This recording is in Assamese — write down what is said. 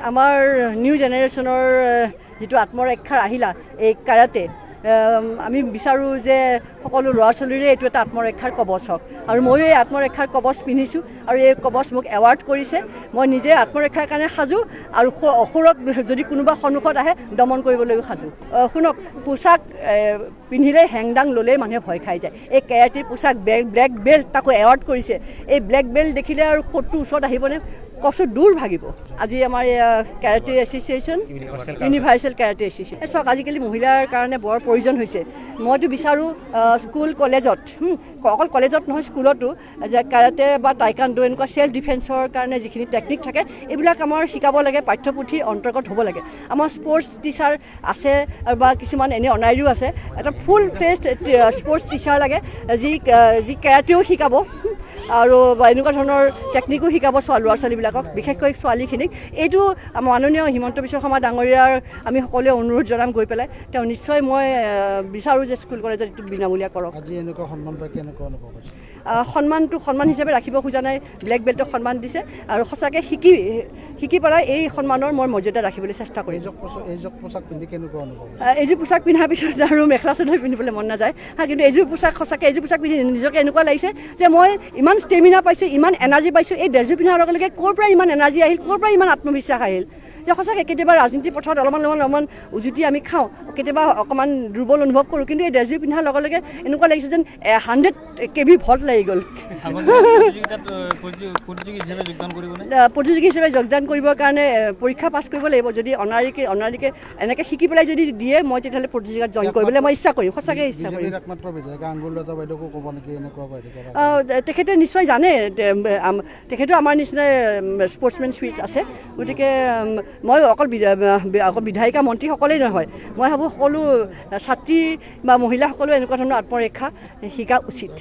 আমাৰ নিউ জেনেৰেশ্যনৰ যিটো আত্মৰক্ষাৰ আহিলা এই কাৰাটে আমি বিচাৰোঁ যে সকলো ল'ৰা ছোৱালীৰে এইটো এটা আত্মৰক্ষাৰ কবচ হওক আৰু ময়ো এই আত্মৰক্ষাৰ কবচ পিন্ধিছোঁ আৰু এই কবচ মোক এৱাৰ্ড কৰিছে মই নিজে আত্মৰক্ষাৰ কাৰণে সাজু আৰু অসুৰক যদি কোনোবা সন্মুখত আহে দমন কৰিবলৈও সাজু শুনক পোচাক পিন্ধিলে হেংদাং ল'লেই মানুহে ভয় খাই যায় এই কেৰাটেৰ পোচাক ব্লেক বেল্ট তাকো এৱাৰ্ড কৰিছে এই ব্লেক বেল্ট দেখিলে আৰু ক'তটো ওচৰত আহিবনে কষ্ট দূৰ ভাগিব আজি আমাৰ karate association universal karate association চাওক আজিকালি মহিলাৰ কাৰণে বৰ প্ৰয়োজন হৈছে মইতো বিচাৰোঁ স্কুল কলেজত অকল কলেজত নহয় স্কুলতো যে কেৰাটে বা টাইকাণ্ডো এনেকুৱা চেল্ফ ডিফেন্সৰ কাৰণে যিখিনি টেকনিক থাকে এইবিলাক আমাৰ শিকাব লাগে পাঠ্যপুথিৰ অন্তৰ্গত হ'ব লাগে আমাৰ স্পৰ্টছ টিচাৰ আছে বা কিছুমান এনে অনাৰীও আছে এটা ফুল ফ্লেজড স্পৰ্টছ টিচাৰ লাগে যি কেৰাটেও শিকাব আৰু এনেকুৱা ধৰণৰ টেকনিকো শিকাব ল'ৰা ছোৱালীবিলাকক বিশেষকৈ ছোৱালীখিনিক এইটো মাননীয় হিমন্ত বিশ্ব শৰ্মা ডাঙৰীয়াৰ আমি সকলোৱে অনুৰোধ জনাম গৈ পেলাই তেওঁ নিশ্চয় মই বিচাৰোঁ যে স্কুল কলেজত এইটো বিনামূলীয়া কৰক আজি এনেকুৱা সন্মান পাই কেনেকুৱা অনুভৱ হৈছে সন্মানটো সন্মান হিচাপে ৰাখিব খোজা নাই ব্লেক বেল্টক সন্মান দিছে আৰু সঁচাকৈ শিকি পেলাই এই সন্মানৰ মই মৰ্যাদা ৰাখিবলৈ চেষ্টা কৰিম এইযোৰ পোচাক পিন্ধি কেনেকুৱা অনুভৱ এইযোৰ পোচাক পিন্ধাৰ পিছত আৰু মেখেলা চাদৰ পিন্ধিবলৈ মন নাযায় কিন্তু এইযোৰ পোচাক সঁচাকৈ এইযোৰ পোচাক পিন্ধি নিজকে এনেকুৱা লাগিছে যে মই ইমান ষ্টেমিনা পাইছোঁ ইমান এনাৰ্জি পাইছোঁ এই ড্ৰেছযোৰ পিন্ধাৰ লগে লগে ক'ৰ পৰা ইমান এনাৰ্জি আহিল ক'ৰ পৰা ইমান আত্মবিশ্বাস আহিল যে সঁচাকৈ কেতিয়াবা ৰাজনীতি পথত অলপমান উজুতি আমি খাওঁ কেতিয়াবা অকণমান দুৰ্বল অনুভৱ কৰোঁ কিন্তু এই ড্ৰেছযোৰ পিন্ধাৰ লগে লগে এনেকুৱা লাগিছে যেন 100 kV ভল্ট লাগি গ'ল প্ৰতিযোগী হিচাপে যোগদান কৰিবৰ কাৰণে পৰীক্ষা পাছ কৰিব লাগিব যদি অনাৰীকে এনেকৈ শিকি পেলাই যদি দিয়ে মই তেতিয়াহ'লে প্ৰতিযোগিতাত জইন কৰিবলৈ মই ইচ্ছা কৰিম সঁচাকৈ ইচ্ছা কৰিম তেখেতে নিশ্চয় জানে তেখেতো আমাৰ নিচিনা স্পৰ্টছমেন স্পিৰিট আছে গতিকে মই অকল বিধায়িকা মন্ত্ৰীসকলেই নহয় মই ভাবোঁ সকলো ছাত্ৰী বা মহিলাসকলেও এনেকুৱা ধৰণৰ আত্মৰক্ষা শিকা উচিত